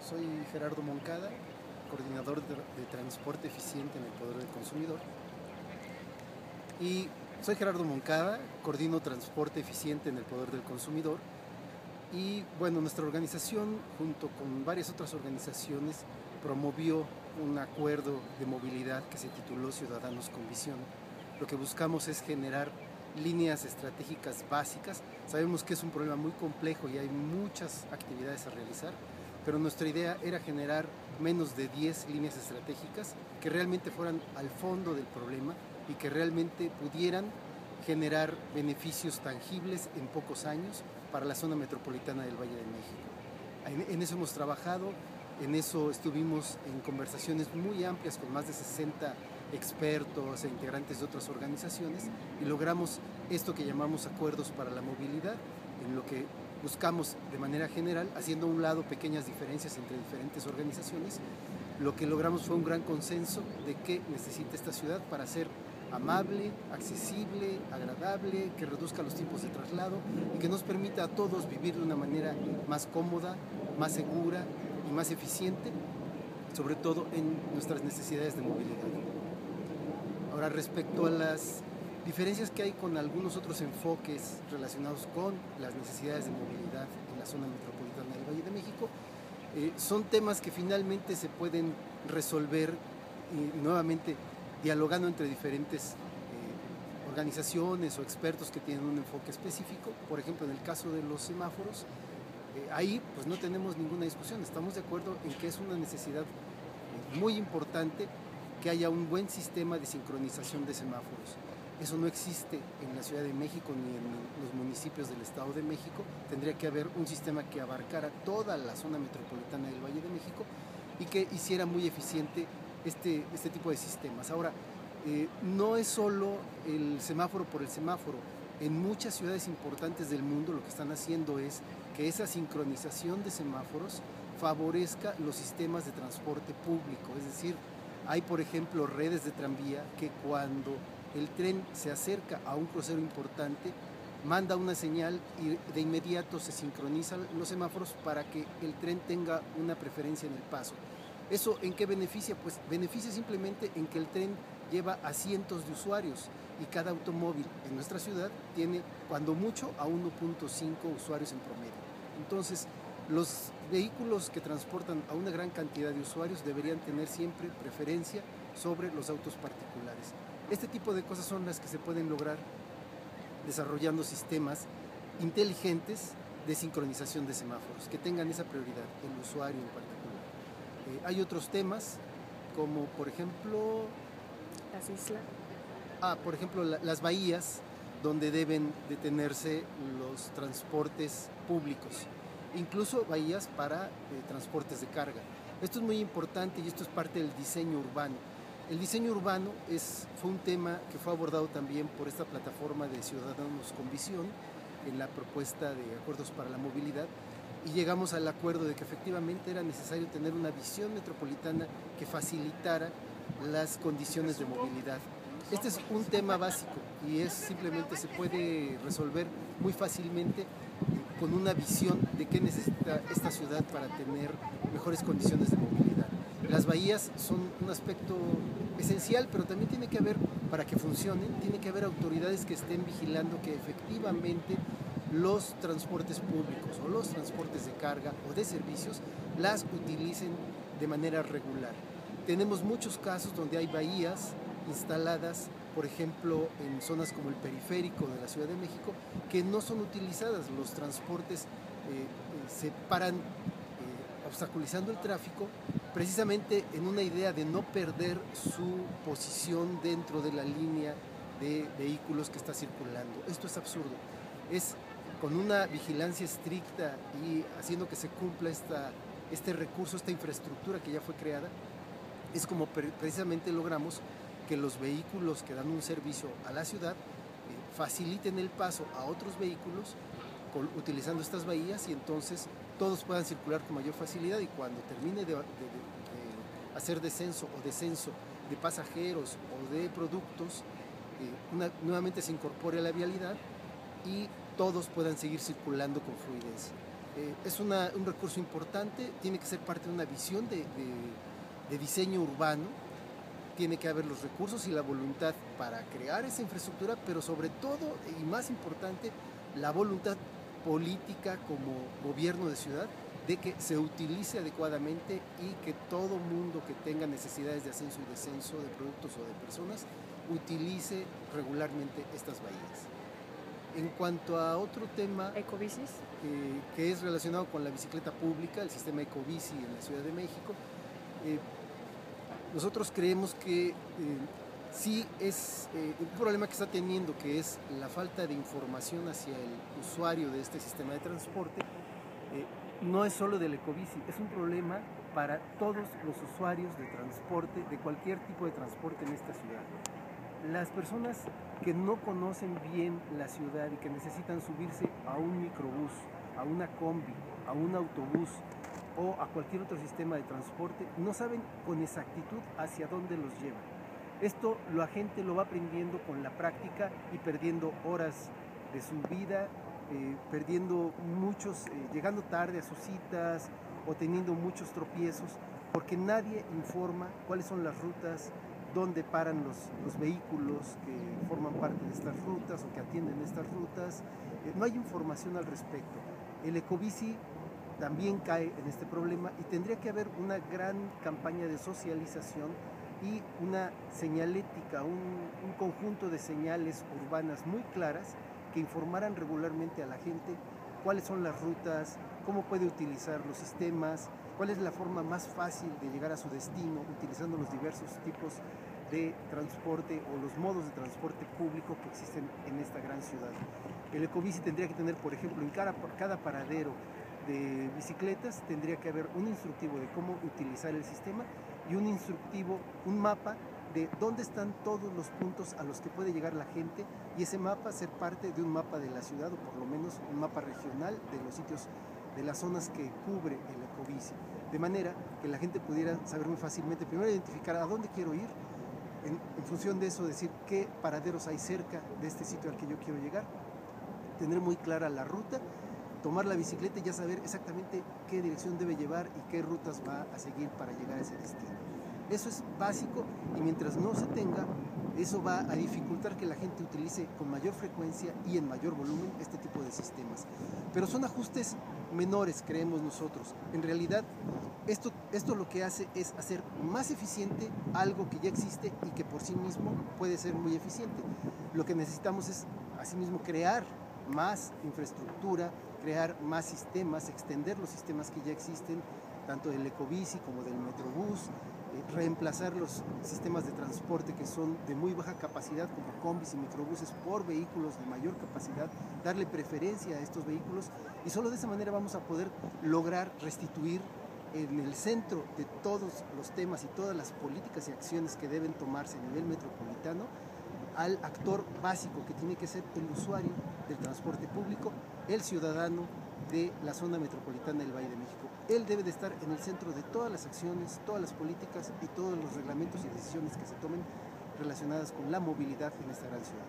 soy Gerardo Moncada, coordinador de transporte eficiente en el Poder del Consumidor. Y soy Gerardo Moncada, coordino transporte eficiente en el Poder del Consumidor. Y bueno, nuestra organización, junto con varias otras organizaciones, promovió un acuerdo de movilidad que se tituló Ciudadanos con Visión. Lo que buscamos es generar líneas estratégicas básicas. Sabemos que es un problema muy complejo y hay muchas actividades a realizar, pero nuestra idea era generar menos de 10 líneas estratégicas que realmente fueran al fondo del problema y que realmente pudieran generar beneficios tangibles en pocos años para la zona metropolitana del Valle de México. En eso hemos trabajado, en eso estuvimos en conversaciones muy amplias con más de 60 expertos e integrantes de otras organizaciones y logramos esto que llamamos acuerdos para la movilidad, en lo que buscamos de manera general, haciendo a un lado pequeñas diferencias entre diferentes organizaciones. Lo que logramos fue un gran consenso de qué necesita esta ciudad para ser amable, accesible, agradable, que reduzca los tiempos de traslado y que nos permita a todos vivir de una manera más cómoda, más segura y más eficiente, sobre todo en nuestras necesidades de movilidad. Ahora, respecto a las diferencias que hay con algunos otros enfoques relacionados con las necesidades de movilidad en la zona metropolitana del Valle de México, son temas que finalmente se pueden resolver nuevamente dialogando entre diferentes organizaciones o expertos que tienen un enfoque específico. Por ejemplo, en el caso de los semáforos, ahí pues no tenemos ninguna discusión, estamos de acuerdo en que es una necesidad muy importante que haya un buen sistema de sincronización de semáforos. Eso no existe en la Ciudad de México ni en los municipios del Estado de México. Tendría que haber un sistema que abarcara toda la zona metropolitana del Valle de México y que hiciera muy eficiente este tipo de sistemas. Ahora, no es solo el semáforo por el semáforo. En muchas ciudades importantes del mundo lo que están haciendo es que esa sincronización de semáforos favorezca los sistemas de transporte público. Es decir, hay, por ejemplo, redes de tranvía que cuando el tren se acerca a un crucero importante, manda una señal y de inmediato se sincronizan los semáforos para que el tren tenga una preferencia en el paso. ¿Eso en qué beneficia? Pues beneficia simplemente en que el tren lleva a cientos de usuarios y cada automóvil en nuestra ciudad tiene cuando mucho a 1.5 usuarios en promedio. Entonces, los vehículos que transportan a una gran cantidad de usuarios deberían tener siempre preferencia sobre los autos particulares. Este tipo de cosas son las que se pueden lograr desarrollando sistemas inteligentes de sincronización de semáforos, que tengan esa prioridad, el usuario en particular. Hay otros temas, como por ejemplo... Las islas. Por ejemplo, las bahías, donde deben detenerse los transportes públicos, incluso bahías para transportes de carga. Esto es muy importante y esto es parte del diseño urbano. El diseño urbano fue un tema que fue abordado también por esta plataforma de Ciudadanos con Visión en la propuesta de acuerdos para la movilidad y llegamos al acuerdo de que efectivamente era necesario tener una visión metropolitana que facilitara las condiciones de movilidad. Este es un tema básico y simplemente se puede resolver muy fácilmente con una visión de qué necesita esta ciudad para tener mejores condiciones de movilidad. Las bahías son un aspecto esencial, pero también tiene que haber, para que funcionen, tiene que haber autoridades que estén vigilando que efectivamente los transportes públicos o los transportes de carga o de servicios las utilicen de manera regular. Tenemos muchos casos donde hay bahías instaladas, por ejemplo, en zonas como el periférico de la Ciudad de México, que no son utilizadas. Los transportes se paran obstaculizando el tráfico, precisamente en una idea de no perder su posición dentro de la línea de vehículos que está circulando. Esto es absurdo. Es con una vigilancia estricta y haciendo que se cumpla este recurso, esta infraestructura que ya fue creada, es como precisamente logramos que los vehículos que dan un servicio a la ciudad faciliten el paso a otros vehículos utilizando estas bahías y entonces todos puedan circular con mayor facilidad y cuando termine de hacer descenso o descenso de pasajeros o de productos, nuevamente se incorpore a la vialidad y todos puedan seguir circulando con fluidez. un recurso importante, tiene que ser parte de una visión de diseño urbano, tiene que haber los recursos y la voluntad para crear esa infraestructura, pero sobre todo, y más importante, la voluntad política como gobierno de ciudad de que se utilice adecuadamente y que todo mundo que tenga necesidades de ascenso y descenso de productos o de personas utilice regularmente estas bahías. En cuanto a otro tema ¿Ecobicis? Que es relacionado con la bicicleta pública, el sistema Ecobici en la Ciudad de México, nosotros creemos que sí es un problema que está teniendo, que es la falta de información hacia el usuario de este sistema de transporte. No es solo del Ecobici, es un problema para todos los usuarios de transporte, de cualquier tipo de transporte en esta ciudad. Las personas que no conocen bien la ciudad y que necesitan subirse a un microbús, a una combi, a un autobús o a cualquier otro sistema de transporte, no saben con exactitud hacia dónde los lleva. Esto la gente lo va aprendiendo con la práctica y perdiendo horas de su vida, perdiendo llegando tarde a sus citas o teniendo muchos tropiezos, porque nadie informa cuáles son las rutas, dónde paran los vehículos que forman parte de estas rutas o que atienden estas rutas. No hay información al respecto. El Ecobici también cae en este problema y tendría que haber una gran campaña de socialización y una señalética, un conjunto de señales urbanas muy claras que informaran regularmente a la gente cuáles son las rutas, cómo puede utilizar los sistemas, cuál es la forma más fácil de llegar a su destino utilizando los diversos tipos de transporte o los modos de transporte público que existen en esta gran ciudad. El Ecobici tendría que tener, por ejemplo, en cada paradero de bicicletas tendría que haber un instructivo de cómo utilizar el sistema y un instructivo, un mapa de dónde están todos los puntos a los que puede llegar la gente y ese mapa ser parte de un mapa de la ciudad o por lo menos un mapa regional de los sitios, de las zonas que cubre el Ecobici, de manera que la gente pudiera saber muy fácilmente, primero identificar a dónde quiero ir, en función de eso decir qué paraderos hay cerca de este sitio al que yo quiero llegar, tener muy clara la ruta, tomar la bicicleta y ya saber exactamente qué dirección debe llevar y qué rutas va a seguir para llegar a ese destino. Eso es básico y mientras no se tenga, eso va a dificultar que la gente utilice con mayor frecuencia y en mayor volumen este tipo de sistemas. Pero son ajustes menores, creemos nosotros. En realidad, esto lo que hace es hacer más eficiente algo que ya existe y que por sí mismo puede ser muy eficiente. Lo que necesitamos es, asimismo, crear más infraestructura, crear más sistemas, extender los sistemas que ya existen, tanto del Ecobici como del Metrobús, reemplazar los sistemas de transporte que son de muy baja capacidad como combis y microbuses por vehículos de mayor capacidad, darle preferencia a estos vehículos y solo de esa manera vamos a poder lograr restituir en el centro de todos los temas y todas las políticas y acciones que deben tomarse a nivel metropolitano al actor básico que tiene que ser el usuario del transporte público, el ciudadano de la zona metropolitana del Valle de México. Él debe de estar en el centro de todas las acciones, todas las políticas y todos los reglamentos y decisiones que se tomen relacionadas con la movilidad en esta gran ciudad.